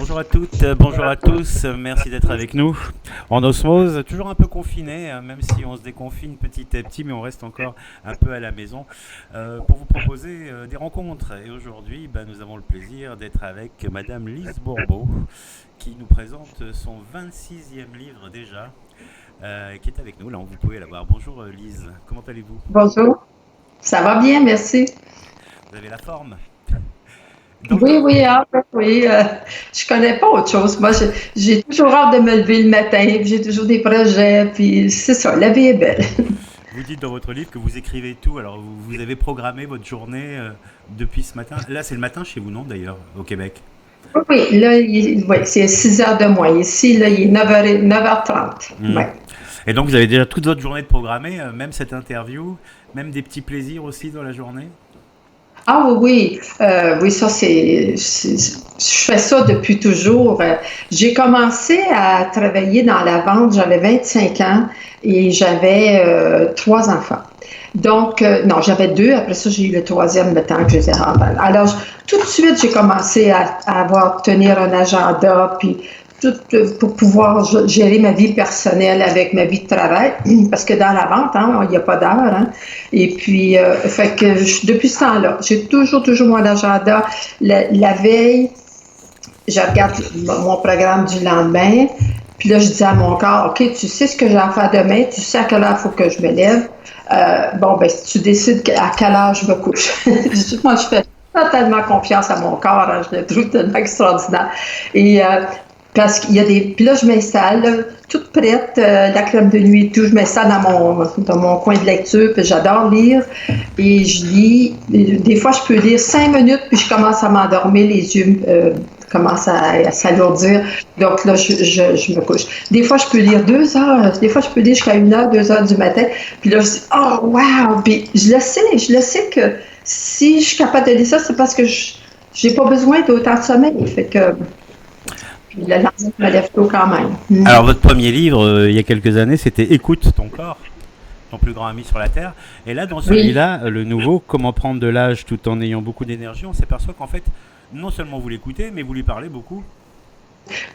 Bonjour à toutes, bonjour à tous, merci d'être avec nous. En osmose, toujours un peu confiné, même si on se déconfine petit à petit, mais on reste encore un peu à la maison pour vous proposer des rencontres. Et aujourd'hui, nous avons le plaisir d'être avec Madame Lise Bourbeau, qui nous présente son 26e livre déjà, qui est avec nous. Là, vous pouvez la voir. Bonjour Lise, comment allez-vous? Bonjour. Ça va bien, merci. Vous avez la forme? Donc, Oui, oui, oui. Je connais pas autre chose. Moi, j'ai toujours hâte de me lever le matin, puis j'ai toujours des projets, puis c'est ça, la vie est belle. vous dites dans votre livre que vous écrivez tout, alors vous avez programmé votre journée depuis ce matin. Là, c'est le matin chez vous, non, d'ailleurs, au Québec? Oui, oui, là, ouais, c'est 6 heures de moins. Ici, là, il est 9h30. Hmm. Ouais. Et donc, vous avez déjà toute votre journée de programmée, même cette interview, même des petits plaisirs aussi dans la journée? Ah oui, oui, oui, ça je fais ça depuis toujours. J'ai commencé à travailler dans la vente, j'avais 25 ans et j'avais trois enfants. Donc, non, j'avais deux, après ça, j'ai eu le troisième le temps que je les ai rendus. Alors, tout de suite, j'ai commencé à avoir, tenir un agenda, puis tout pour pouvoir gérer ma vie personnelle avec ma vie de travail, parce que dans la vente, hein, il n'y a pas d'heure. Hein. Et puis, fait que depuis ce temps-là, j'ai toujours mon agenda. La veille, je regarde mon programme du lendemain, puis là, je dis à mon corps, OK, tu sais ce que j'ai à faire demain, tu sais à quelle heure il faut que je me lève. Bon, ben, si tu décides à quelle heure je me couche. Moi, je fais totalement confiance à mon corps, hein, je le trouve tellement extraordinaire. Et parce qu'il y a des. Puis là, je m'installe, là, toute prête, la crème de nuit et tout. Je m'installe dans mon coin de lecture, puis j'adore lire. Et je lis. Des fois, je peux lire 5 minutes, puis je commence à m'endormir, les yeux commencent à s'alourdir. Donc là, je me couche. Des fois, je peux lire 2 heures. Des fois, je peux lire jusqu'à 1 heure, 2 heures du matin. Puis là, je dis, oh, wow! Puis je le sais que si je suis capable de lire ça, c'est parce que je n'ai pas besoin d'autant de sommeil. Fait que. Puis le lendemain, je me lève tôt quand même. Alors, votre premier livre, il y a quelques années, c'était Écoute ton corps, ton plus grand ami sur la Terre. Et là, dans Oui, celui-là, le nouveau, Comment prendre de l'âge tout en ayant beaucoup d'énergie, on s'aperçoit qu'en fait, non seulement vous l'écoutez, mais vous lui parlez beaucoup.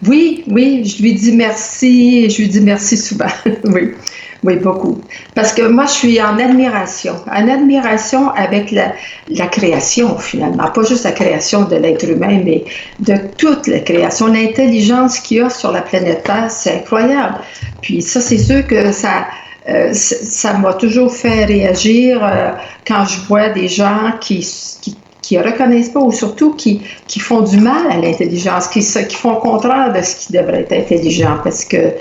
oui, oui, je lui dis merci, je lui dis merci souvent. Oui, oui, beaucoup. Parce que moi, je suis en admiration avec la création, finalement. Pas juste la création de l'être humain, mais de toute la création. L'intelligence qu'il y a sur la planète Terre, c'est incroyable. Puis ça, c'est sûr que ça m'a toujours fait réagir quand je vois des gens qui reconnaissent pas ou surtout qui font du mal à l'intelligence, qui font le contraire de ce qui devrait être intelligent. Parce que,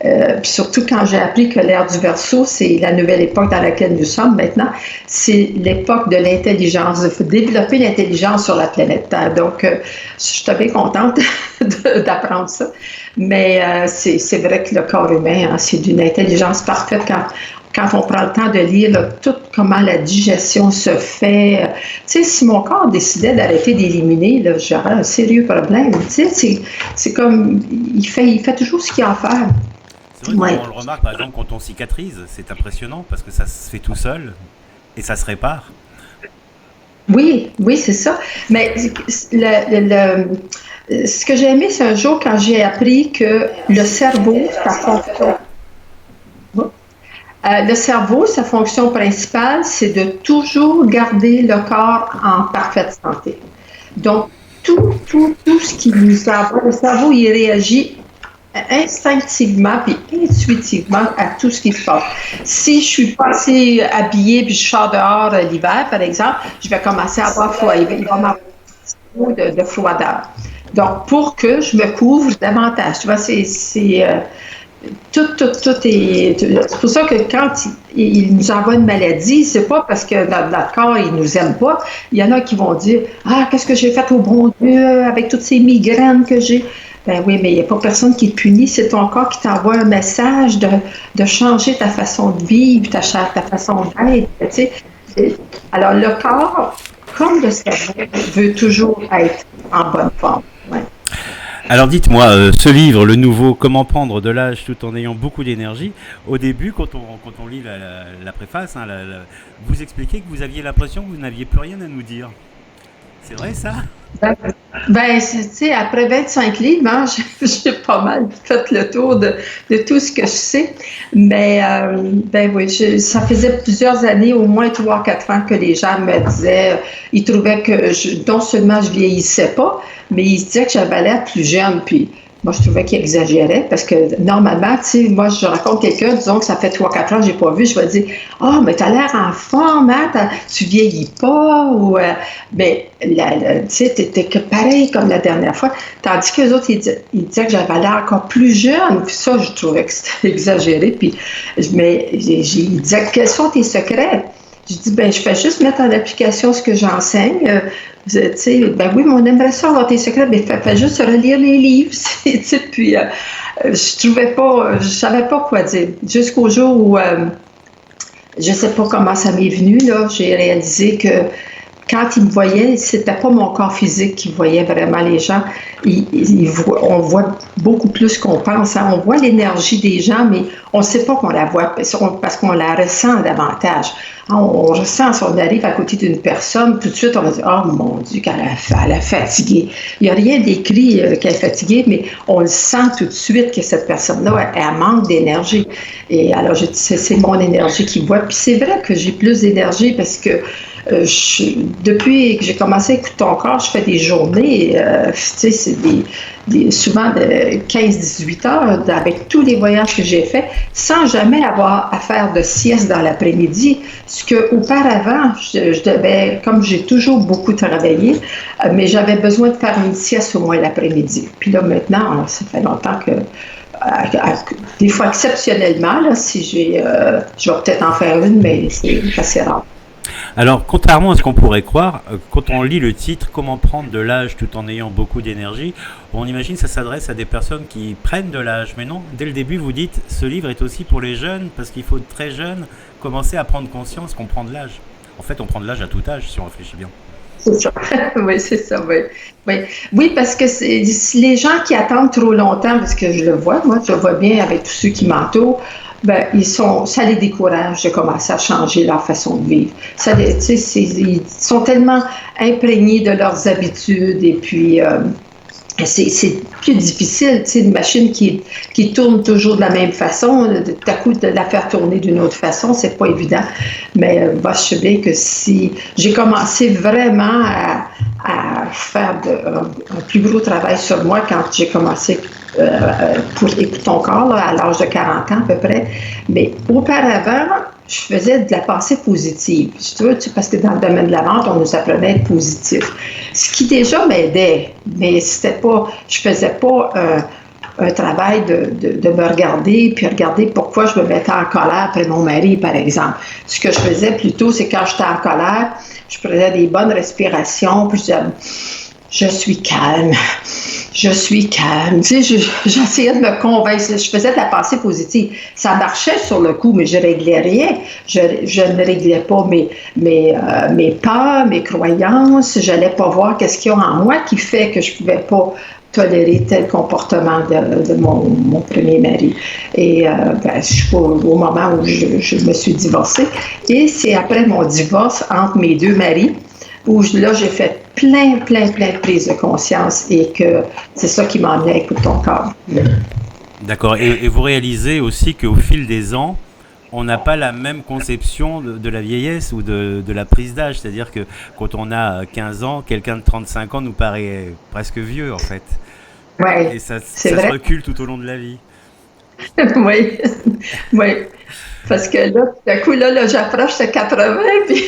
puis surtout quand j'ai appris que l'ère du Verseau, c'est la nouvelle époque dans laquelle nous sommes maintenant, c'est l'époque de l'intelligence. Il faut développer l'intelligence sur la planète Terre. Donc, je suis bien contente d'apprendre ça. Mais c'est vrai que le corps humain, hein, c'est d'une intelligence parfaite quand on prend le temps de lire là, tout comment la digestion se fait. Tu sais, si mon corps décidait d'arrêter d'éliminer, là, j'aurais un sérieux problème. Tu sais, c'est comme, il fait toujours ce qu'il a à faire. C'est vrai Ouais. qu'on le remarque, par exemple, quand on cicatrise, c'est impressionnant parce que ça se fait tout seul et ça se répare. Oui, oui, c'est ça. Mais ce que j'ai aimé, c'est un jour quand j'ai appris que le cerveau, sa fonction principale, c'est de toujours garder le corps en parfaite santé. Donc, tout ce qui nous envoie, le cerveau, il réagit instinctivement puis intuitivement à tout ce qui se passe. Si je suis pas assez habillée puis je sors dehors l'hiver, par exemple, je vais commencer à avoir froid. Il va m'avoir de froideur. Donc, pour que je me couvre davantage. Tu vois, tout est. C'est pour ça que quand il nous envoie une maladie, c'est pas parce que notre corps, il nous aime pas. Il y en a qui vont dire, ah, qu'est-ce que j'ai fait au bon Dieu avec toutes ces migraines que j'ai. Ben oui, mais il n'y a pas personne qui te punit. C'est ton corps qui t'envoie un message de changer ta façon de vivre, ta façon d'être. Tu sais. Alors, le corps, comme le cerveau, veut toujours être en bonne forme. Ouais. Alors dites-moi, ce livre, le nouveau, Comment prendre de l'âge tout en ayant beaucoup d'énergie, au début, quand on lit la préface, vous expliquez que vous aviez l'impression que vous n'aviez plus rien à nous dire. C'est vrai ça? Ben, ben, tu sais, après 25 livres, hein, j'ai pas mal fait le tour de tout ce que je sais. Mais, ben oui, ça faisait plusieurs années, au moins 3 4 ans, que les gens me disaient, ils trouvaient que non seulement je vieillissais pas, mais ils se disaient que j'avais l'air plus jeune. Puis moi, je trouvais qu'ils exagéraient parce que normalement, tu sais, moi, je rencontre quelqu'un, disons que ça fait 3 4 ans que j'ai pas vu, je vais dire, ah, mais t'as l'air en forme, hein, tu vieillis pas, ou, mais, tu sais, t'étais que pareil comme la dernière fois. Tandis que les autres, ils disaient que j'avais l'air encore plus jeune. Puis ça, je trouvais que c'était exagéré. Puis, mais ils disaient, quels sont tes secrets? Je dis, ben, je fais juste mettre en application ce que j'enseigne. Tu sais, ben oui, mais on aimerait ça avoir tes secrets, mais fais juste relire les livres. Tu sais, puis, je trouvais pas, je savais pas quoi dire. Jusqu'au jour où, je sais pas comment ça m'est venu, là, j'ai réalisé que quand ils me voyaient, c'était pas mon corps physique qui voyait vraiment les gens. On voit beaucoup plus qu'on pense. Hein. On voit l'énergie des gens, mais on ne sait pas qu'on la voit parce qu'on la ressent davantage. Hein, on ressent, si on arrive à côté d'une personne, tout de suite, on va dire, oh mon Dieu, elle a fatigué. Il n'y a rien d'écrit qu'elle est fatiguée, mais on le sent tout de suite que cette personne-là, elle manque d'énergie. Et alors, je dis, c'est mon énergie qui voit. Puis c'est vrai que j'ai plus d'énergie parce que depuis que j'ai commencé à écouter ton corps, je fais des journées, tu sais, c'est souvent de 15 18 heures avec tous les voyages que j'ai faits, sans jamais avoir à faire de sieste dans l'après-midi. Ce que auparavant, je devais, comme j'ai toujours beaucoup travaillé, mais j'avais besoin de faire une sieste au moins l'après-midi. Puis là, maintenant, ça fait longtemps que des fois exceptionnellement, là, si je vais peut-être en faire une, mais c'est assez rare. Alors, contrairement à ce qu'on pourrait croire, quand on lit le titre Comment prendre de l'âge tout en ayant beaucoup d'énergie, on imagine que ça s'adresse à des personnes qui prennent de l'âge. Mais non, dès le début, vous dites ce livre est aussi pour les jeunes parce qu'il faut très jeune commencer à prendre conscience qu'on prend de l'âge. En fait, on prend de l'âge à tout âge si on réfléchit bien. C'est ça. Oui, c'est ça, oui. Oui, oui parce que c'est les gens qui attendent trop longtemps, parce que je le vois, moi, je le vois bien avec tous ceux qui m'entourent, ben, ça les décourage de commencer à changer leur façon de vivre. Ils sont tellement imprégnés de leurs habitudes et puis c'est plus difficile, tu sais, une machine qui tourne toujours de la même façon, tout à coup de la faire tourner d'une autre façon, c'est pas évident. Mais je sais bien que si j'ai commencé vraiment à faire un plus gros travail sur moi quand j'ai commencé pour écouter ton corps là, à l'âge de 40 ans à peu près. Mais auparavant, je faisais de la pensée positive. Tu vois, parce que dans le domaine de la vente, on nous apprenait à être positif. Ce qui déjà m'aidait, mais c'était pas, je faisais pas un travail de me regarder, puis regarder pourquoi je me mettais en colère après mon mari, par exemple. Ce que je faisais plutôt, c'est quand j'étais en colère, je prenais des bonnes respirations, puis je suis calme, je suis calme. Tu sais, j'essayais de me convaincre. Je faisais de la pensée positive. Ça marchait sur le coup, mais je réglais rien. Je ne réglais pas mes peurs, mes croyances. Je n'allais pas voir qu'est-ce qu'il y a en moi qui fait que je ne pouvais pas tolérer tel comportement de mon premier mari. Et au moment où je me suis divorcée. Et c'est après mon divorce entre mes deux maris où là, j'ai fait plein de prises de conscience et que c'est ça qui m'a amené à écouter ton corps. D'accord. Et vous réalisez aussi qu'au fil des ans, on n'a pas la même conception de la vieillesse ou de la prise d'âge. C'est-à-dire que quand on a 15 ans, quelqu'un de 35 ans nous paraît presque vieux, en fait. Oui, Et ça c'est se vrai. recule tout au long de la vie. Oui, oui. Parce que là, d'un coup, là j'approche de 80, puis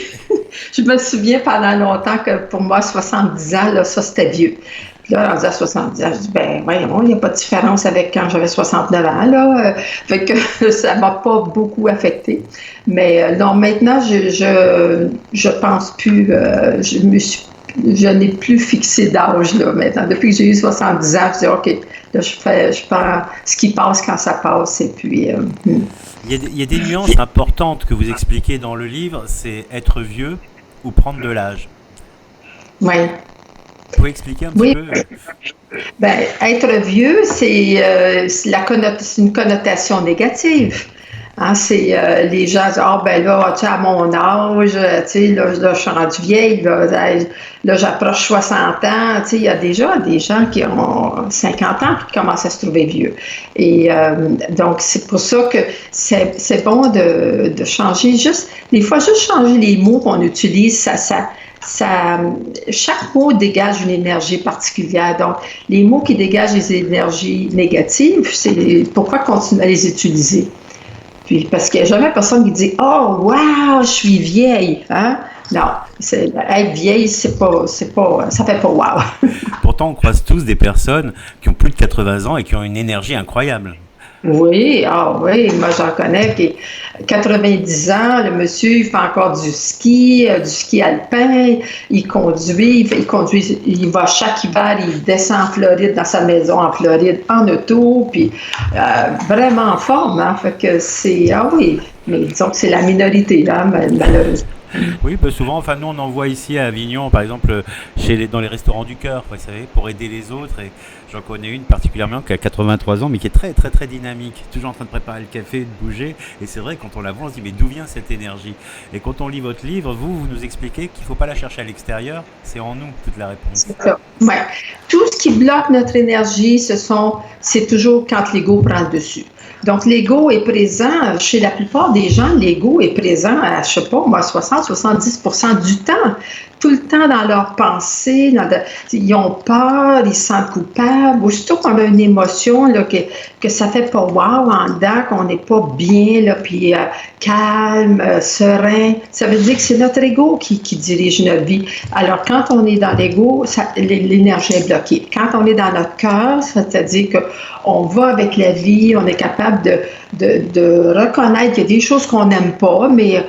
je me souviens pendant longtemps que pour moi, 70 ans, là, ça, c'était vieux. Puis là, rendu à 70 ans, je dis, ben, voyons, il n'y a pas de différence avec quand j'avais 69 ans, là. Fait que ça m'a pas beaucoup affecté. Mais non, maintenant, je pense plus, je n'ai plus fixé d'âge, là, maintenant. Depuis que j'ai eu 70 ans, je dis, OK, là, je prends ce qui passe quand ça passe, et puis... Il y a des nuances importantes que vous expliquez dans le livre, c'est être vieux ou prendre de l'âge. Oui. Vous pouvez expliquer un petit Oui, peu ben, être vieux, c'est une connotation négative. Hein, c'est les gens disent ah ben là, tu sais, à mon âge, tu sais, là, je suis rendue vieille, là j'approche 60 ans, tu sais, il y a déjà des gens qui ont 50 ans qui commencent à se trouver vieux. Et donc c'est pour ça que c'est bon de changer juste, des fois juste changer les mots qu'on utilise, chaque mot dégage une énergie particulière. Donc, les mots qui dégagent des énergies négatives, c'est pourquoi continuer à les utiliser. Puis, parce qu'il n'y a jamais personne qui dit oh, wow, je suis vieille. Hein? Non, être vieille, ça fait pas wow. Pourtant, on croise tous des personnes qui ont plus de 80 ans et qui ont une énergie incroyable. Oui, oui, moi j'en connais qui 90 ans, le monsieur il fait encore du ski alpin, il va chaque hiver, il descend en Floride, dans sa maison en Floride, en auto, puis vraiment en forme, hein, fait que c'est, oui, mais disons que c'est la minorité, là, malheureusement. Oui, souvent, enfin, nous on en voit ici à Avignon, par exemple, dans les restaurants du cœur, vous savez, pour aider les autres. Et j'en connais une particulièrement qui a 83 ans, mais qui est très, très, très dynamique, toujours en train de préparer le café, de bouger. Et c'est vrai, quand on la voit, on se dit, mais d'où vient cette énergie? Et quand on lit votre livre, vous nous expliquez qu'il ne faut pas la chercher à l'extérieur, c'est en nous toute la réponse. C'est ça. Ouais. Tout ce qui bloque notre énergie, c'est toujours quand l'ego prend le dessus. Donc, l'ego est présent, chez la plupart des gens, l'ego est présent à, je sais pas, moi, 60-70% du temps. Tout le temps dans leurs pensées, ils ont peur, ils se sentent coupables. Aussitôt qu'on a une émotion, là, que ça fait pas wow en dedans, qu'on n'est pas bien, là, puis calme, serein, ça veut dire que c'est notre ego qui dirige notre vie. Alors, quand on est dans l'ego, l'énergie est bloquée. Quand on est dans notre cœur, c'est-à-dire qu'on va avec la vie, on est capable de reconnaître qu'il y a des choses qu'on n'aime pas, mais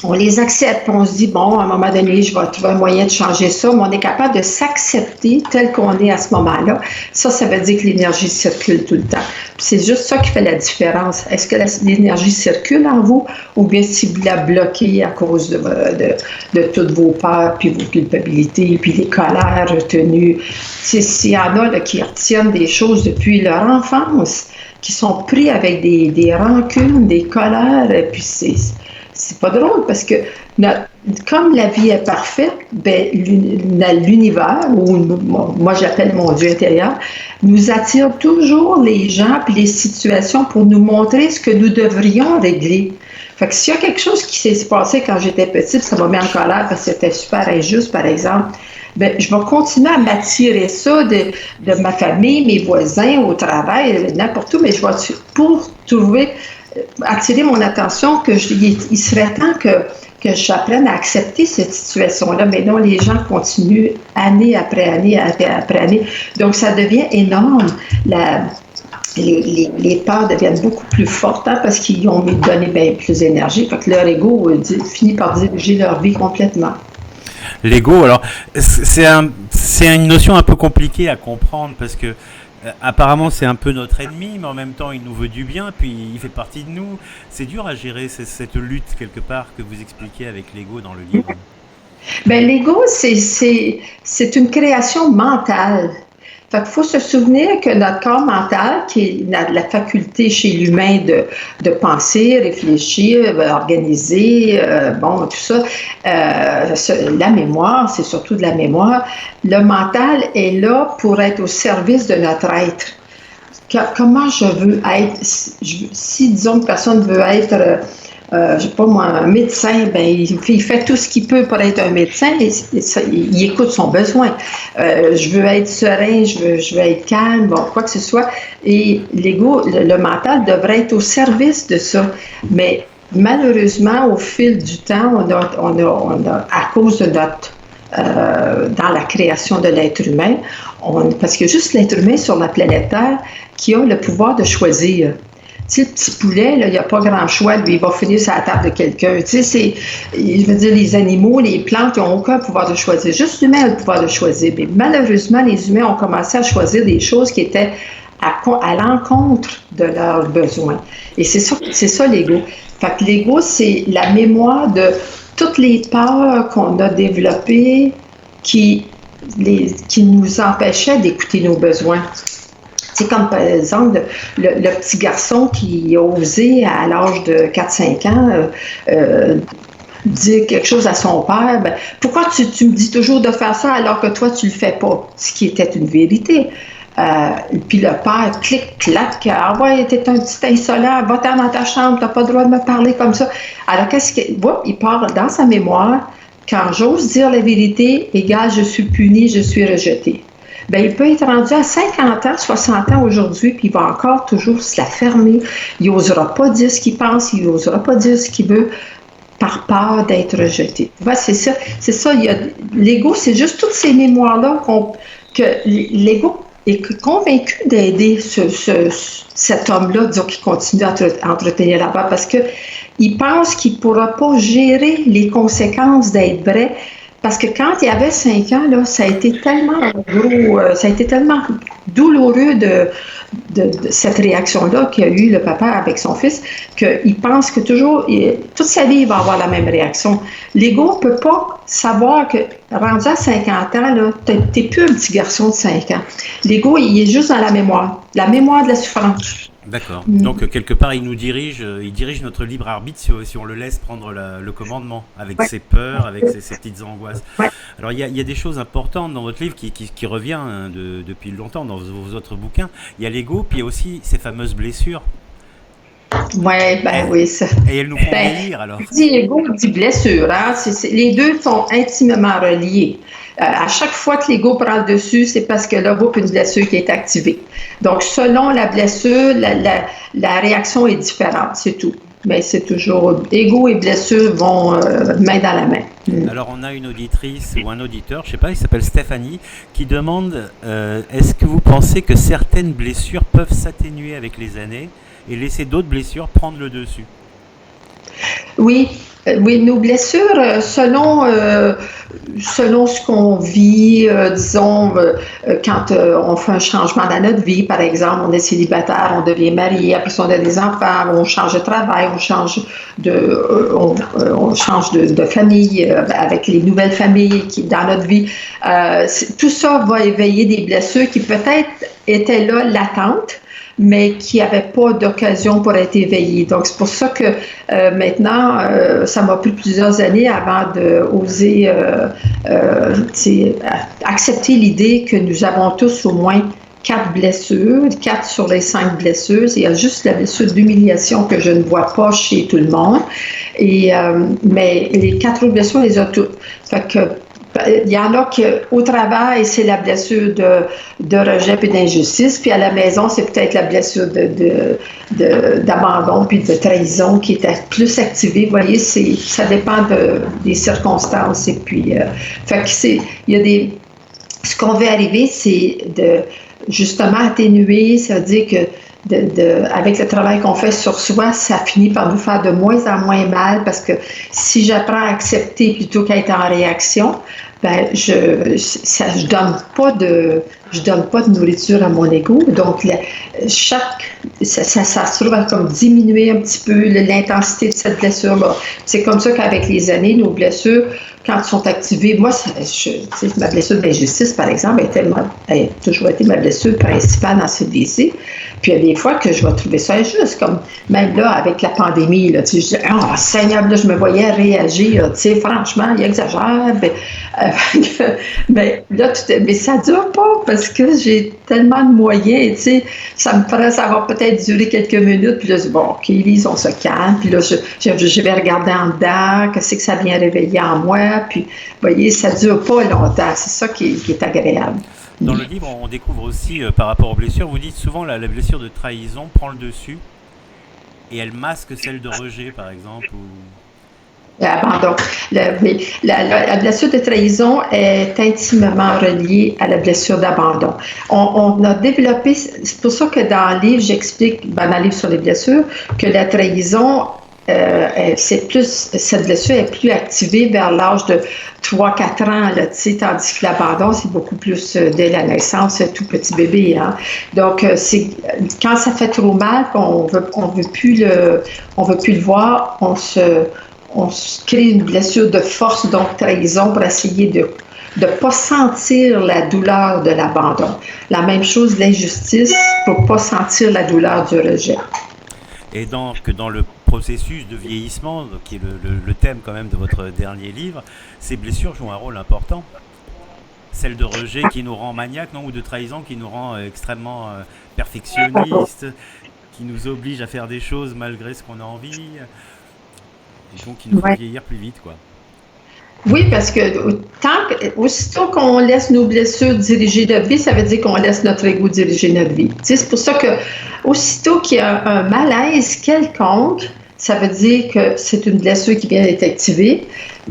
on les accepte, on se dit, bon, à un moment donné, je vais trouver un moyen de changer ça, mais on est capable de s'accepter tel qu'on est à ce moment-là. Ça veut dire que l'énergie circule tout le temps. Puis c'est juste ça qui fait la différence. Est-ce que l'énergie circule en vous ou bien si vous la bloquez à cause de toutes vos peurs, puis vos culpabilités, puis les colères retenues? S'il y en a là, qui retiennent des choses depuis leur enfance, qui sont pris avec des rancunes, des colères, et puis c'est pas drôle parce que comme la vie est parfaite, ben, l'univers, ou moi j'appelle mon Dieu intérieur, nous attire toujours les gens et les situations pour nous montrer ce que nous devrions régler. Fait que s'il y a quelque chose qui s'est passé quand j'étais petite, ça m'a mis en colère parce que c'était super injuste, par exemple, ben, je vais continuer à m'attirer ça de ma famille, mes voisins, au travail, n'importe où, mais je vais pour attirer mon attention il serait temps que j'apprenne à accepter cette situation-là. Mais non, les gens continuent année après année, après année. Donc, ça devient énorme. Les peurs deviennent beaucoup plus fortes parce qu'ils ont donné bien plus d'énergie. Fait que leur ego finit par diriger leur vie complètement. L'ego, alors, c'est une notion un peu compliquée à comprendre parce que apparemment, c'est un peu notre ennemi, mais en même temps, il nous veut du bien, puis il fait partie de nous. C'est dur à gérer cette lutte, quelque part, que vous expliquez avec l'ego dans le livre. Ben, l'ego, c'est une création mentale. Fait qu'il faut se souvenir que notre corps mental, qui est la faculté chez l'humain de penser, réfléchir, organiser, tout ça, la mémoire, c'est surtout de la mémoire. Le mental est là pour être au service de notre être. Comment je veux être? Si, disons, une personne veut être je sais pas moi, un médecin, ben, il fait tout ce qu'il peut pour être un médecin, il écoute son besoin. Je veux être serein, je veux être calme, bon, quoi que ce soit. Et l'ego, le mental devrait être au service de ça. Mais malheureusement, au fil du temps, on a à cause de notre dans la création de l'être humain, parce qu'il y a juste l'être humain sur la planète Terre qui a le pouvoir de choisir. Tu sais, le petit poulet, là, il n'y a pas grand choix, lui, il va finir sur la table de quelqu'un. Tu sais, je veux dire, les animaux, les plantes, ils n'ont aucun pouvoir de choisir. Juste l'humain a le pouvoir de choisir. Mais malheureusement, les humains ont commencé à choisir des choses qui étaient à l'encontre de leurs besoins. Et c'est ça l'ego. Fait que l'ego, c'est la mémoire de toutes les peurs qu'on a développées qui nous empêchaient d'écouter nos besoins. C'est comme, par exemple, le petit garçon qui a osé, à l'âge de 4-5 ans, dire quelque chose à son père. Ben, pourquoi tu me dis toujours de faire ça alors que toi, tu le fais pas? Ce qui était une vérité. Puis le père, clic, clac, ah ouais, t'es un petit insolent, va-t'en dans ta chambre, t'as pas le droit de me parler comme ça. Alors, il part dans sa mémoire, quand j'ose dire la vérité, égale, je suis puni, je suis rejeté. Ben, il peut être rendu à 50 ans, 60 ans aujourd'hui, puis il va encore toujours se la fermer. Il n'osera pas dire ce qu'il pense, il n'osera pas dire ce qu'il veut par peur d'être rejeté. Tu vois, c'est ça. L'ego, c'est juste toutes ces mémoires-là que l'ego est convaincu d'aider cet homme-là, disons, qui continue à entretenir la peur, parce qu'il pense qu'il ne pourra pas gérer les conséquences d'être vrai. Parce que quand il avait 5 ans, là, ça a été tellement gros, ça a été tellement douloureux de cette réaction-là qu'a eu le papa avec son fils, qu'il pense que toute sa vie, il va avoir la même réaction. L'ego ne peut pas savoir que, rendu à 50 ans, tu n'es plus un petit garçon de 5 ans. L'ego, il est juste dans la mémoire de la souffrance. D'accord. Donc, quelque part, il dirige notre libre arbitre si on le laisse prendre le commandement, avec ses peurs, avec ses petites angoisses. Ouais. Alors, il y a des choses importantes dans votre livre qui revient depuis longtemps dans vos autres bouquins. Il y a l'ego, puis il y a aussi ces fameuses blessures. Oui, ça. Et elles nous font vieillir, alors. Dit ego, dit blessure. Hein? Les deux sont intimement reliés. À chaque fois que l'ego prend le dessus, c'est parce que là, il y a une blessure qui est activée. Donc, selon la blessure, la réaction est différente, c'est tout. Mais c'est toujours ego et blessure vont main dans la main. Alors, on a une auditrice ou un auditeur, je ne sais pas, il s'appelle Stéphanie, qui demande est-ce que vous pensez que certaines blessures peuvent s'atténuer avec les années et laisser d'autres blessures prendre le dessus? Oui, nos blessures, selon ce qu'on vit, disons, quand on fait un changement dans notre vie, par exemple, on est célibataire, on devient marié, après ça on a des enfants, on change de travail, on change de famille avec les nouvelles familles dans notre vie. Tout ça va éveiller des blessures qui peut-être étaient là latentes, mais qui n'avaient pas d'occasion pour être éveillés. Donc, c'est pour ça que maintenant, ça m'a pris plusieurs années avant d'oser accepter l'idée que nous avons tous au moins 4 blessures, 4 sur les 5 blessures. Il y a juste la blessure d'humiliation que je ne vois pas chez tout le monde. Mais les 4 autres blessures, on les a toutes. Fait que, il y en a qu'au travail, c'est la blessure de rejet et d'injustice, puis à la maison, c'est peut-être la blessure d'abandon puis de trahison qui est plus activée. Vous voyez, ça dépend des circonstances. Et puis, ce qu'on veut arriver, c'est de justement atténuer, ça veut dire que avec le travail qu'on fait sur soi, ça finit par nous faire de moins en moins mal parce que si j'apprends à accepter plutôt qu'à être en réaction, ben je donne pas de nourriture à mon ego. Donc ça se trouve à comme diminuer un petit peu l'intensité de cette blessure-là. C'est comme ça qu'avec les années, nos blessures, quand elles sont activées, moi, ma blessure d'injustice, par exemple, a toujours été ma blessure principale dans ce lycée. Puis il y a des fois que je vais trouver ça injuste, comme même là, avec la pandémie, là, je dis, oh Seigneur, là, je me voyais réagir, franchement, il exagère. Mais là, mais ça dure pas parce que j'ai tellement de moyens, ça va peut-être durer quelques minutes, puis là, je dis, bon, OK, Lise, on se calme, puis là, je vais regarder en dedans, qu'est-ce que ça vient réveiller en moi, puis, vous voyez, ça dure pas longtemps, c'est ça qui est agréable. Dans le livre, on découvre aussi, par rapport aux blessures, vous dites souvent la blessure de trahison prend le dessus et elle masque celle de rejet, par exemple. Pardon. La blessure de trahison est intimement reliée à la blessure d'abandon. On a développé, c'est pour ça que dans le livre, j'explique, dans le livre sur les blessures, que la trahison, cette blessure est plus activée vers l'âge de 3-4 ans, là, tandis que l'abandon, c'est beaucoup plus dès la naissance, tout petit bébé. Hein. Donc, quand ça fait trop mal, on veut plus le voir, on se crée une blessure de force, donc trahison, pour essayer de ne pas sentir la douleur de l'abandon. La même chose, l'injustice, pour ne pas sentir la douleur du rejet. Et dans le processus de vieillissement, qui est le thème quand même de votre dernier livre, ces blessures jouent un rôle important. Celle de rejet qui nous rend maniaques, non, ou de trahison qui nous rend extrêmement perfectionnistes, qui nous oblige à faire des choses malgré ce qu'on a envie, et donc qui nous fait vieillir plus vite, quoi. Oui, parce que aussitôt qu'on laisse nos blessures diriger notre vie, ça veut dire qu'on laisse notre ego diriger notre vie. C'est pour ça que aussitôt qu'il y a un malaise quelconque, ça veut dire que c'est une blessure qui vient d'être activée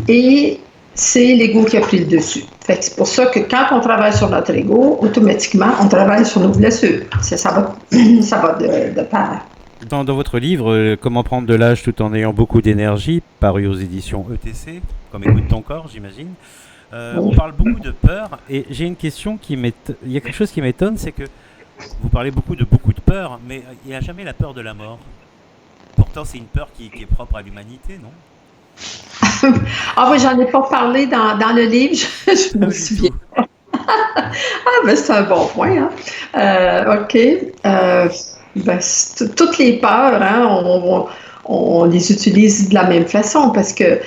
et c'est l'ego qui a pris le dessus. Fait que c'est pour ça que quand on travaille sur notre ego, automatiquement, on travaille sur nos blessures. Ça va de pair. Dans votre livre, Comment prendre de l'âge tout en ayant beaucoup d'énergie, paru aux éditions ETC, comme Écoute ton corps, j'imagine, on parle beaucoup de peur, et j'ai une question il y a quelque chose qui m'étonne, c'est que vous parlez beaucoup de peur, mais il n'y a jamais la peur de la mort. Pourtant, c'est une peur qui est propre à l'humanité, non? Ah oui, j'en ai pas parlé dans le livre, je me souviens. Ben c'est un bon point, hein? OK. Toutes les peurs, hein, on les utilise de la même façon parce que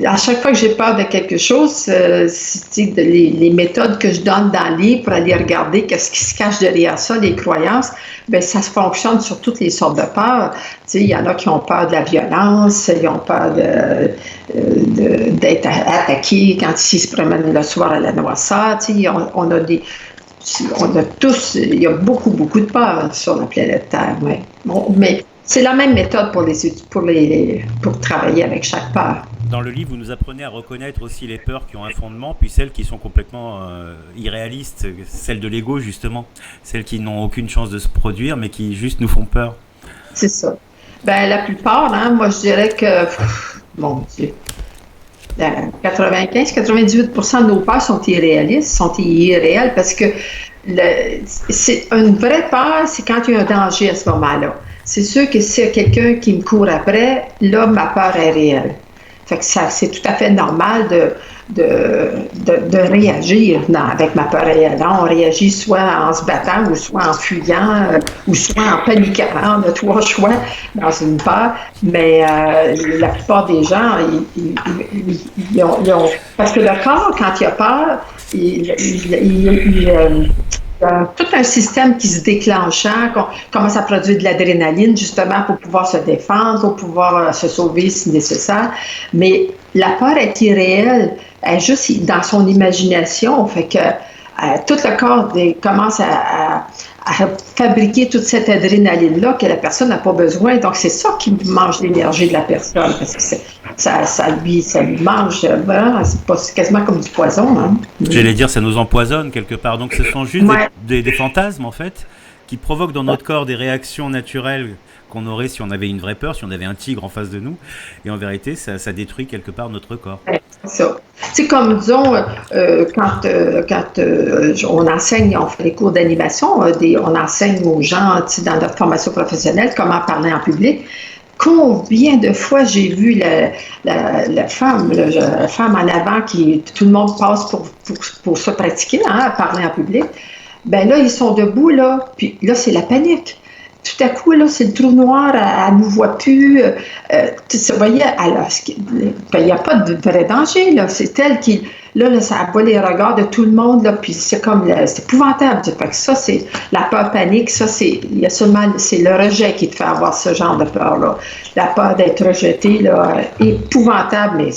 à chaque fois que j'ai peur de quelque chose, les méthodes que je donne dans le livre pour aller regarder qu'est-ce qui se cache derrière ça, les croyances, ben ça se fonctionne sur toutes les sortes de peurs. Il y en a qui ont peur de la violence, ils ont peur d'être attaqués quand ils se promènent le soir à la noirceur. On a tous, il y a beaucoup de peur sur la planète Terre. Ouais. Bon, mais c'est la même méthode pour travailler avec chaque peur. Dans le livre, vous nous apprenez à reconnaître aussi les peurs qui ont un fondement, puis celles qui sont complètement irréalistes, celles de l'ego justement, celles qui n'ont aucune chance de se produire, mais qui juste nous font peur. C'est ça. Ben la plupart, hein, moi je dirais que, mon Dieu, 95-98% de nos peurs sont irréalistes, sont irréelles parce que c'est une vraie peur, c'est quand il y a un danger à ce moment-là. C'est sûr que s'il y a quelqu'un qui me court après, là, ma peur est réelle. Fait que c'est tout à fait normal de réagir avec ma peur réelle. On réagit soit en se battant, ou soit en fuyant, ou soit en paniquant. On a 3 choix dans une peur, mais la plupart des gens, ils ont... Parce que le corps, quand il a peur, il tout un système qui se déclenche, qu'on commence à produire de l'adrénaline justement pour pouvoir se défendre, pour pouvoir se sauver si nécessaire. Mais la peur est irréelle, elle est juste dans son imagination, fait que tout le corps commence à fabriquer toute cette adrénaline-là que la personne n'a pas besoin. Donc, c'est ça qui mange l'énergie de la personne, parce que ça lui mange, c'est quasiment comme du poison. Hein? J'allais dire, ça nous empoisonne quelque part. Donc, ce sont juste des fantasmes, en fait, qui provoquent dans notre corps des réactions naturelles qu'on aurait si on avait une vraie peur, si on avait un tigre en face de nous. Et en vérité, ça détruit quelque part notre corps. C'est ça. C'est comme, disons, quand on enseigne, on fait des cours d'animation, on enseigne aux gens dans notre formation professionnelle comment parler en public. Combien de fois j'ai vu la femme en avant qui tout le monde passe pour se pratiquer, à parler en public. Ben là, ils sont debout, là, puis là, c'est la panique. Tout à coup, là, c'est le trou noir, elle ne nous voit plus. Vous voyez, alors, il n'y a pas de vrai danger, là. C'est elle qui, là, ça aboie les regards de tout le monde, là, puis c'est épouvantable. Fait que ça, c'est la peur panique, ça, c'est le rejet qui te fait avoir ce genre de peur-là. La peur d'être rejeté, là, épouvantable, mais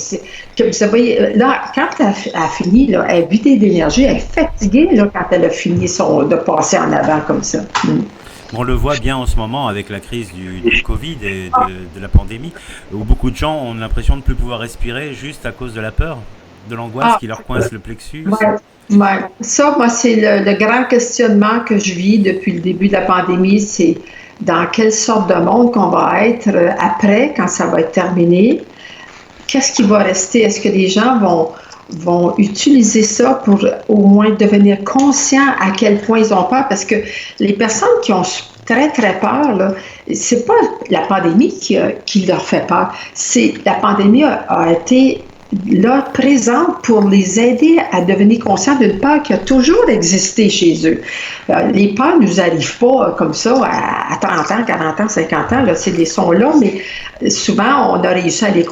vous voyez, là, quand elle a fini, là, elle est vidée d'énergie, elle est fatiguée, là, quand elle a fini de passer en avant comme ça. On le voit bien en ce moment avec la crise du Covid et de la pandémie, où beaucoup de gens ont l'impression de ne plus pouvoir respirer juste à cause de la peur, de l'angoisse qui leur coince le plexus. Ouais. Ça, moi, c'est le grand questionnement que je vis depuis le début de la pandémie, c'est dans quelle sorte de monde qu'on va être après, quand ça va être terminé. Qu'est-ce qui va rester? Est-ce que les gens vont utiliser ça pour au moins devenir conscients à quel point ils ont peur, parce que les personnes qui ont très, très peur, là, c'est pas la pandémie qui leur fait peur, c'est la pandémie a été là, présente pour les aider à devenir conscients d'une peur qui a toujours existé chez eux. Les peurs ne nous arrivent pas comme ça à 30 ans, 40 ans, 50 ans, là, ils sont là, mais souvent, on a réussi à les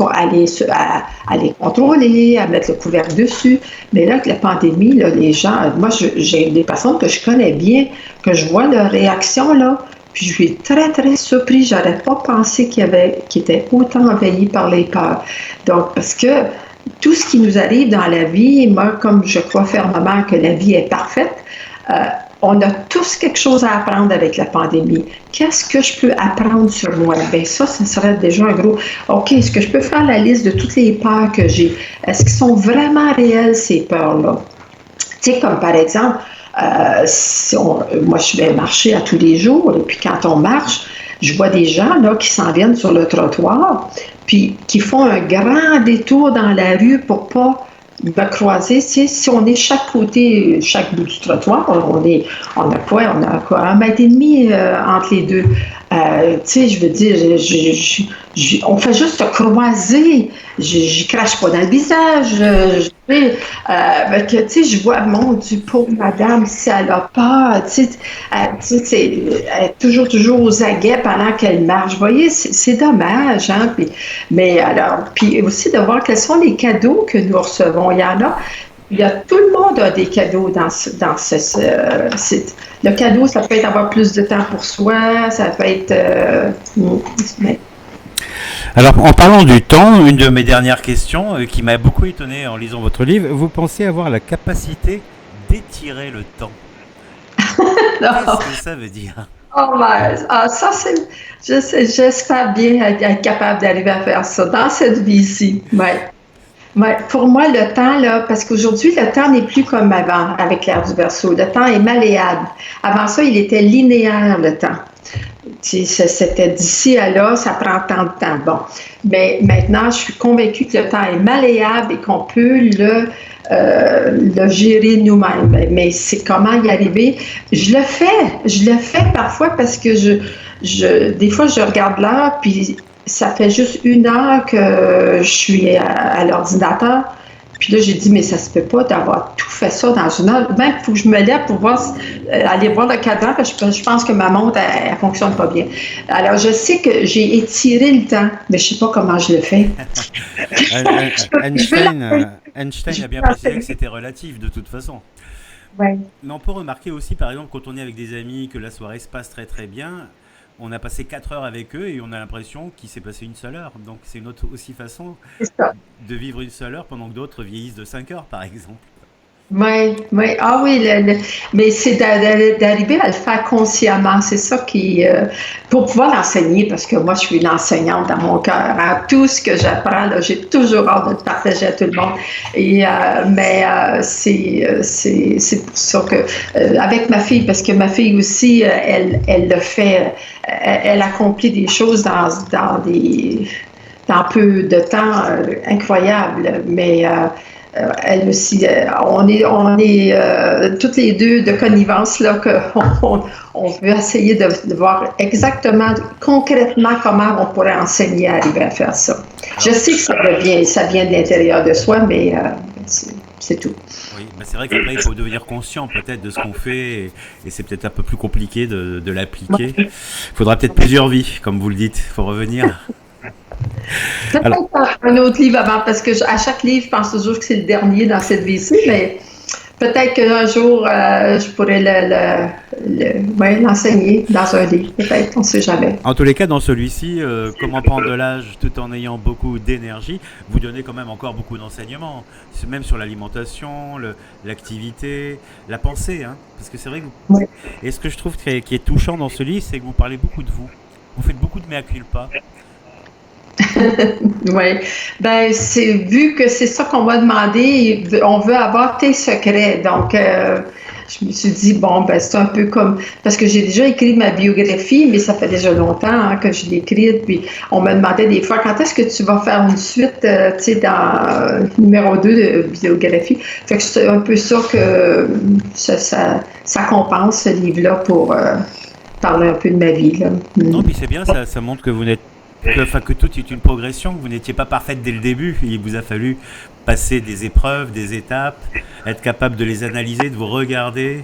contrôler, à mettre le couvercle dessus. Mais là, avec la pandémie, là, les gens, moi, j'ai des personnes que je connais bien, que je vois leur réaction, là, puis je suis très, très surpris. Je n'aurais pas pensé qu'ils étaient autant envahis par les peurs. Donc, parce que tout ce qui nous arrive dans la vie, moi, comme je crois fermement que la vie est parfaite, on a tous quelque chose à apprendre avec la pandémie. Qu'est-ce que je peux apprendre sur moi? Bien, ça serait déjà un gros... OK, est-ce que je peux faire la liste de toutes les peurs que j'ai? Est-ce qu'elles sont vraiment réelles, ces peurs-là? Tu sais, comme par exemple, moi, je vais marcher à tous les jours, et puis quand on marche, je vois des gens là, qui s'en viennent sur le trottoir, puis qui font un grand détour dans la rue pour pas me croiser. Si on est chaque côté, chaque bout du trottoir, on a quoi? On a quoi? 1,5 m entre les deux. Tu sais, je veux dire, on fait juste se croiser. Je crache pas dans le visage. Tu sais, je vois, mon Dieu, pauvre madame, si elle a peur, tu sais, elle est toujours aux aguets pendant qu'elle marche. Vous voyez, c'est dommage, hein? Puis aussi de voir quels sont les cadeaux que nous recevons. Tout le monde a des cadeaux dans ce site. Le cadeau, ça peut être avoir plus de temps pour soi, ça peut être... Alors, en parlant du temps, une de mes dernières questions qui m'a beaucoup étonné en lisant votre livre, vous pensez avoir la capacité d'étirer le temps? Qu'est-ce que ça veut dire? Ça, j'espère bien être capable d'arriver à faire ça dans cette vie-ci. Ouais. Ouais, pour moi, le temps, là, parce qu'aujourd'hui, le temps n'est plus comme avant avec l'ère du Verseau. Le temps est malléable. Avant ça, il était linéaire, le temps. C'était d'ici à là, ça prend tant de temps. Bon, mais maintenant, je suis convaincue que le temps est malléable et qu'on peut le gérer nous-mêmes. Mais c'est comment y arriver. Je le fais parfois parce que des fois, je regarde l'heure, puis ça fait juste 1 heure que je suis à l'ordinateur. Puis là, j'ai dit, mais ça se peut pas d'avoir tout fait ça dans 1 heure. Même, il faut que je me lève pour aller voir le cadran, parce que je pense que ma montre, elle fonctionne pas bien. Alors, je sais que j'ai étiré le temps, mais je sais pas comment je le fais. Einstein a bien précisé que c'était relatif, de toute façon. Ouais. Mais on peut remarquer aussi, par exemple, quand on est avec des amis, que la soirée se passe très très bien, on a passé 4 heures avec eux et on a l'impression qu'il s'est passé 1 seule heure. Donc c'est une autre aussi façon de vivre 1 seule heure pendant que d'autres vieillissent de 5 heures, par exemple. Oui, oui. Ah oui, mais c'est d'arriver à le faire consciemment. C'est ça pour pouvoir l'enseigner, parce que moi, je suis l'enseignante dans mon cœur. Hein. Tout ce que j'apprends, là, j'ai toujours hâte de le partager à tout le monde. C'est pour ça que, avec ma fille, parce que ma fille aussi, elle le fait, elle accomplit des choses dans peu de temps incroyable, mais elle aussi, on est toutes les deux de connivence là qu'on veut essayer de voir exactement, concrètement comment on pourrait enseigner à arriver à faire ça. Je sais que ça vient de l'intérieur de soi, mais c'est tout. Oui, mais c'est vrai qu'après il faut devenir conscient peut-être de ce qu'on fait et c'est peut-être un peu plus compliqué de l'appliquer. Il faudra peut-être plusieurs vies, comme vous le dites, il faut revenir. Peut-être un autre livre avant, parce que à chaque livre, je pense toujours que c'est le dernier dans cette vie-ci, mais peut-être qu'un jour, je pourrais l'enseigner dans un livre. Peut-être, on ne sait jamais. En tous les cas, dans celui-ci, comment prendre de l'âge tout en ayant beaucoup d'énergie, vous donnez quand même encore beaucoup d'enseignements, même sur l'alimentation, l'activité, la pensée. Hein, parce que c'est vrai que Oui. Et ce que je trouve qui est touchant dans ce livre, c'est que vous parlez beaucoup de vous. Vous faites beaucoup de mea culpa. Oui. Ben, vu que c'est ça qu'on m'a demandé, on veut avoir tes secrets. Donc, je me suis dit, bon, ben, c'est un peu comme... Parce que j'ai déjà écrit ma biographie, mais ça fait déjà longtemps que je l'ai écrite. Puis, on me demandait des fois, quand est-ce que tu vas faire une suite, tu sais, dans numéro 2 de biographie. Fait que c'est un peu ça que ça compense, ce livre-là, pour parler un peu de ma vie. Là. Non, puis c'est bien, ça montre que vous n'êtes que tout est une progression, que vous n'étiez pas parfaite dès le début. Il vous a fallu passer des épreuves, des étapes, être capable de les analyser, de vous regarder.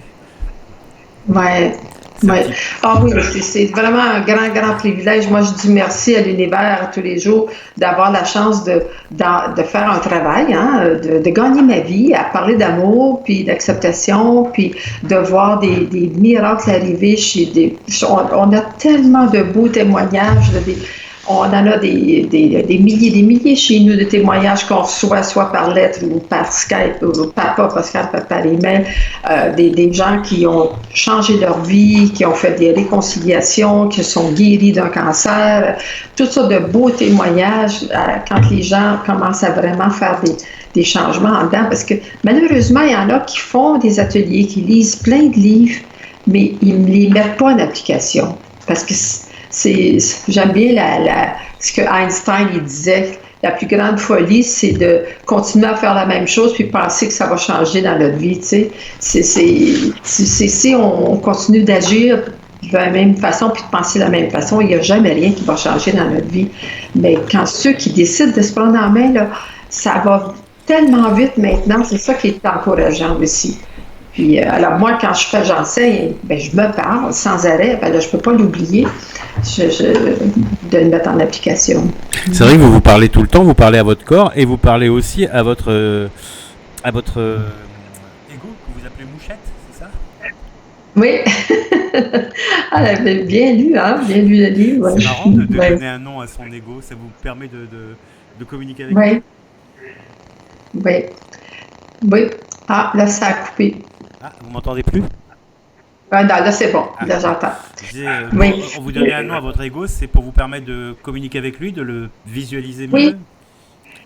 Ouais. C'est un Ouais. petit... Ah oui, c'est vraiment un grand, grand privilège. Moi, je dis merci à l'univers tous les jours d'avoir la chance de faire un travail, hein, de gagner ma vie, à parler d'amour, puis d'acceptation, puis de voir des miracles arriver chez on a tellement de beaux témoignages, on en a des milliers chez nous de témoignages qu'on reçoit soit par lettre ou par Skype, ou pas par Skype, par email, des gens qui ont changé leur vie, qui ont fait des réconciliations, qui sont guéris d'un cancer, toutes sortes de beaux témoignages quand les gens commencent à vraiment faire des changements en dedans, parce que malheureusement, il y en a qui font des ateliers, qui lisent plein de livres, mais ils ne les mettent pas en application, parce que j'aime bien ce que Einstein il disait. La plus grande folie, c'est de continuer à faire la même chose puis penser que ça va changer dans notre vie. Tu sais. Si on continue d'agir de la même façon puis de penser de la même façon, il n'y a jamais rien qui va changer dans notre vie. Mais quand ceux qui décident de se prendre en main, là, ça va tellement vite maintenant. C'est ça qui est encourageant aussi. Puis, alors moi, quand j'enseigne, ben, je me parle sans arrêt. Ben, là, je ne peux pas l'oublier de le mettre en application. C'est vrai que vous parlez tout le temps, vous parlez à votre corps et vous parlez aussi à votre ego que vous appelez mouchette, c'est ça? Oui. Ah, elle avait bien lu, hein? Bien lu le livre. C'est Ouais. marrant de Ouais. donner un nom à son ego, ça vous permet de communiquer avec lui. Oui. Oui. Oui. Ah, là, ça a coupé. Ah, vous m'entendez plus? Ah, non, là, c'est bon. Ah, Là, j'entends. je disais, Oui. vous donnez un nom à votre ego, c'est pour vous permettre de communiquer avec lui, de le visualiser Oui. mieux.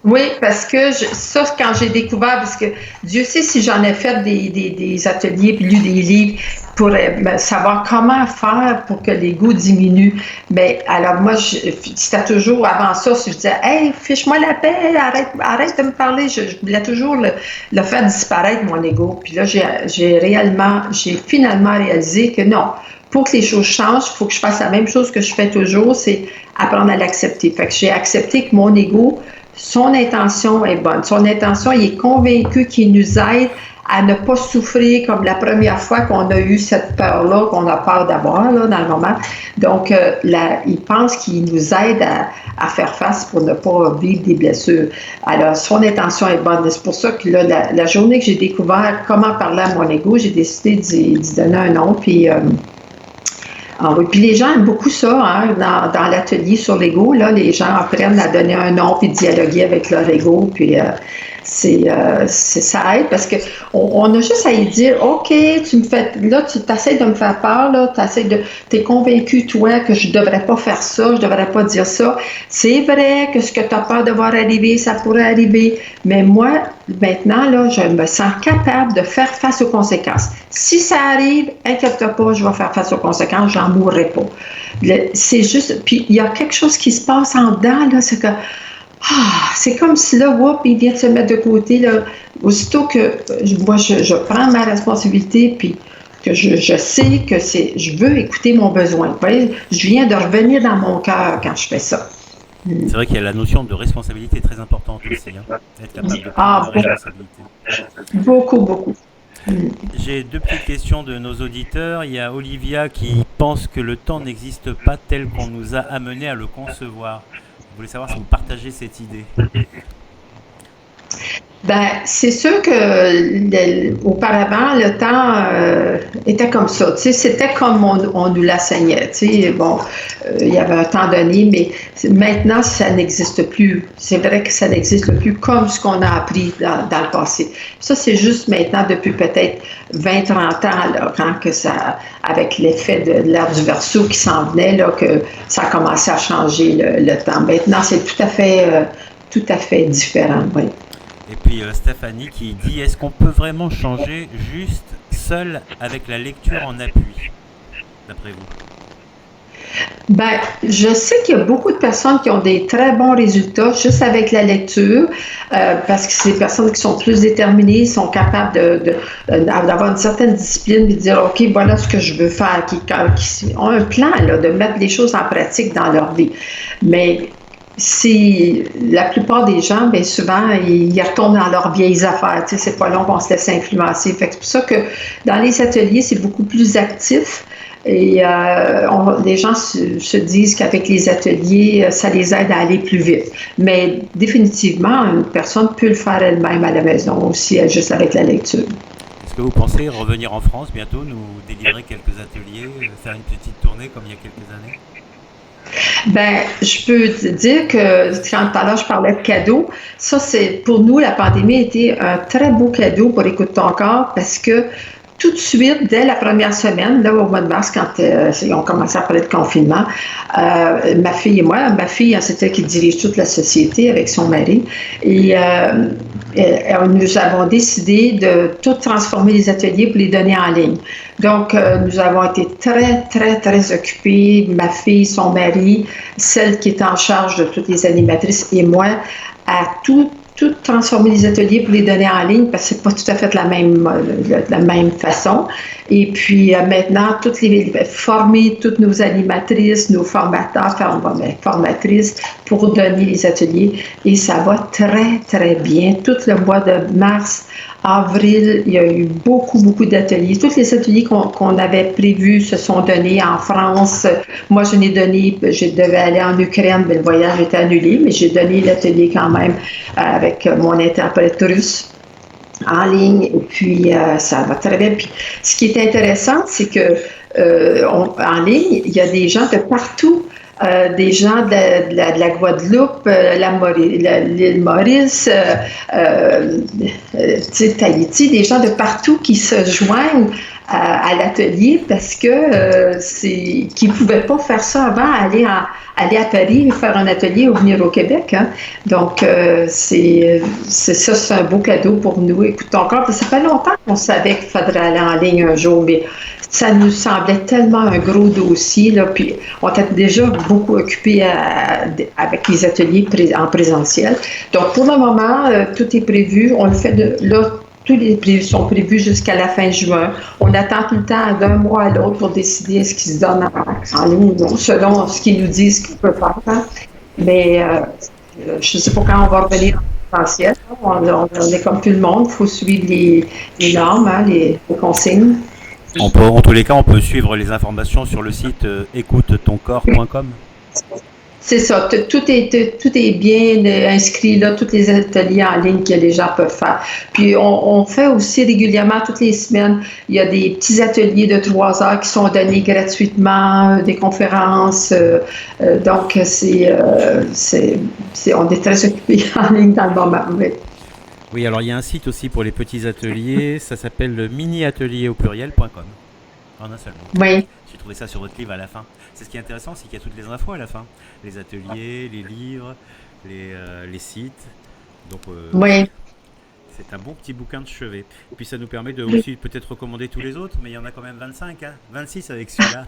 Oui, parce que ça, quand j'ai découvert, parce que Dieu sait si j'en ai fait des ateliers puis lu des livres pour savoir comment faire pour que l'ego diminue. Mais alors moi, c'était toujours avant ça, je disais, hey, fiche-moi la paix, arrête de me parler. Je voulais toujours le faire disparaître, mon ego. Puis là, j'ai finalement réalisé que non. Pour que les choses changent, il faut que je fasse la même chose que je fais toujours, c'est apprendre à l'accepter. Fait que j'ai accepté que mon ego, son intention est bonne. Son intention, il est convaincu qu'il nous aide à ne pas souffrir comme la première fois qu'on a eu cette peur-là, qu'on a peur d'avoir là, dans le moment. Donc, il pense qu'il nous aide à faire face pour ne pas vivre des blessures. Alors, son intention est bonne. C'est pour ça que là, la journée que j'ai découvert comment parler à mon ego, j'ai décidé d'y donner un nom. Puis, ah oui, puis les gens aiment beaucoup ça, hein, dans l'atelier sur l'ego, là, les gens apprennent à donner un nom puis dialoguer avec leur ego, puis ça aide parce que on a juste à y dire, OK, tu essaies de me faire peur, là, t'es convaincu, toi, que je devrais pas faire ça, je devrais pas dire ça. C'est vrai que ce que tu as peur de voir arriver, ça pourrait arriver, mais moi, maintenant, là, je me sens capable de faire face aux conséquences. Si ça arrive, inquiète-toi pas, je vais faire face aux conséquences, j'en mourrai pas. C'est juste, puis il y a quelque chose qui se passe en dedans, là, c'est que c'est comme si là, il vient de se mettre de côté. Là, aussitôt que moi, je prends ma responsabilité, puis que je sais que je veux écouter mon besoin. Vous voyez, je viens de revenir dans mon cœur quand je fais ça. C'est vrai qu'il y a la notion de responsabilité très importante aussi, hein, être capable de prendre la responsabilité. Beaucoup. J'ai deux petites questions de nos auditeurs. Il y a Olivia qui pense que le temps n'existe pas tel qu'on nous a amené à le concevoir. Je voulais savoir si vous partagez cette idée. Ben, c'est sûr que auparavant, le temps était comme ça. Tu sais, c'était comme on nous l'enseignait. Tu sais, bon, il y avait un temps donné, mais maintenant, ça n'existe plus. C'est vrai que ça n'existe plus comme ce qu'on a appris dans le passé. Ça, c'est juste maintenant, depuis peut-être 20-30 ans, là, quand que ça, avec l'effet de l'ère du Verseau qui s'en venait, là, que ça a commencé à changer le temps. Maintenant, c'est tout à fait différent. Oui. Et puis Stéphanie qui dit, est-ce qu'on peut vraiment changer juste seul avec la lecture en appui, d'après vous? Ben, je sais qu'il y a beaucoup de personnes qui ont des très bons résultats juste avec la lecture, parce que c'est des personnes qui sont plus déterminées, sont capables d'avoir une certaine discipline, de dire, OK, voilà ce que je veux faire, qui ont un plan là, de mettre les choses en pratique dans leur vie. Mais si la plupart des gens, bien souvent, ils retournent dans leurs vieilles affaires. Tu sais, c'est pas long qu'on se laisse influencer. Fait que c'est pour ça que dans les ateliers, c'est beaucoup plus actif. Et les gens se disent qu'avec les ateliers, ça les aide à aller plus vite. Mais définitivement, une personne peut le faire elle-même à la maison aussi, juste avec la lecture. Est-ce que vous pensez revenir en France bientôt, nous délivrer quelques ateliers, faire une petite tournée comme il y a quelques années? Ben, je peux te dire que quand tout à l'heure je parlais de cadeaux, ça c'est pour nous la pandémie a été un très beau cadeau pour Écoute ton corps parce que tout de suite, dès la première semaine, là au mois de mars, quand ils ont commencé à parler de confinement, ma fille et moi, ma fille, hein, c'est elle qui dirige toute la société avec son mari, et nous avons décidé de tout transformer les ateliers pour les donner en ligne. Donc, nous avons été très, très, très occupés, ma fille, son mari, celle qui est en charge de toutes les animatrices et moi, à tout transformer les ateliers pour les donner en ligne parce que c'est pas tout à fait la même façon. Et puis maintenant, former toutes nos animatrices, nos formateurs, formatrices pour donner les ateliers. Et ça va très, très bien. Tout le mois de mars, avril, il y a eu beaucoup, beaucoup d'ateliers. Tous les ateliers qu'on avait prévus se sont donnés en France. Moi, je devais aller en Ukraine, mais le voyage était annulé, mais j'ai donné l'atelier quand même avec mon interprète russe en ligne. Et puis, ça va très bien. Puis, ce qui est intéressant, c'est que en ligne, il y a des gens de partout. Des gens de la Guadeloupe, l'île Maurice, Tahiti, des gens de partout qui se joignent à l'atelier parce que qu'ils ne pouvaient pas faire ça avant, aller à Paris faire un atelier ou venir au Québec. Hein. Donc, c'est un beau cadeau pour nous. Écoute, encore, ça fait longtemps qu'on savait qu'il faudrait aller en ligne un jour, mais ça nous semblait tellement un gros dossier, là, puis on était déjà beaucoup occupés avec les ateliers en présentiel. Donc, pour le moment, tout est prévu. On le fait là, tous les sont prévus jusqu'à la fin juin. On attend tout le temps d'un mois à l'autre pour décider ce qui se donne en ligne ou non, selon ce qu'ils nous disent qu'on peut faire. Hein. Mais je ne sais pas quand on va revenir en présentiel. On est comme tout le monde, il faut suivre les normes, hein, les consignes. En tous les cas, on peut suivre les informations sur le site écoutetoncorps.com. C'est ça, tout est bien inscrit là, tous les ateliers en ligne que les gens peuvent faire. Puis on fait aussi régulièrement, toutes les semaines, il y a des petits ateliers de 3 heures qui sont donnés gratuitement, des conférences. Donc, on est très occupés en ligne dans le moment. Oui. Oui, alors il y a un site aussi pour les petits ateliers, ça s'appelle le mini-atelier au pluriel.com, en un seul mot. Oui. J'ai trouvé ça sur votre livre à la fin. C'est ce qui est intéressant, c'est qu'il y a toutes les infos à la fin. Les ateliers, les livres, les sites. Donc, oui. c'est un bon petit bouquin de chevet. Et puis ça nous permet de aussi peut-être recommander tous les autres, mais il y en a quand même 25, hein, 26 avec celui-là.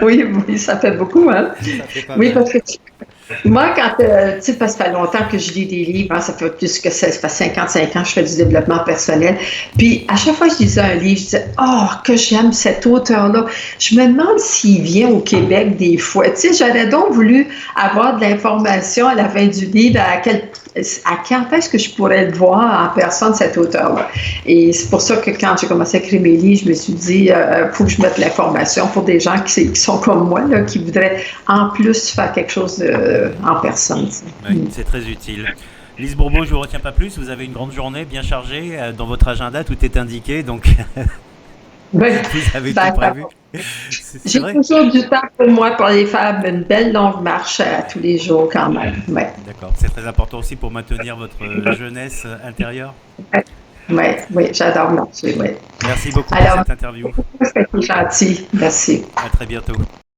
Oui, ça fait beaucoup, hein? Ça fait pas Oui, mal. parce que moi, quand, tu sais, parce que ça fait longtemps que je lis des livres, hein, ça fait plus que ça fait 55 ans que je fais du développement personnel. Puis, à chaque fois que je lisais un livre, je disais, oh, que j'aime cet auteur-là. Je me demande s'il vient au Québec des fois. Tu sais, j'aurais donc voulu avoir de l'information à la fin du livre, à quand est-ce que je pourrais le voir en personne, cet auteur-là. Et c'est pour ça que quand j'ai commencé à écrire mes livres, je me suis dit, faut que je mette l'information pour des gens qui sont comme moi, là, qui voudraient en plus faire quelque chose en personne. Oui, c'est très utile. Lise Bourbeau, je ne vous retiens pas plus. Vous avez une grande journée bien chargée. Dans votre agenda, tout est indiqué. Donc, Oui, vous avez tout prévu. J'ai toujours du temps pour moi pour aller faire une belle longue marche tous les jours quand même. Ouais. D'accord. C'est très important aussi pour maintenir votre jeunesse intérieure. Oui, j'adore marcher. Ouais. Merci beaucoup pour cette interview. C'est gentil. Merci. À très bientôt.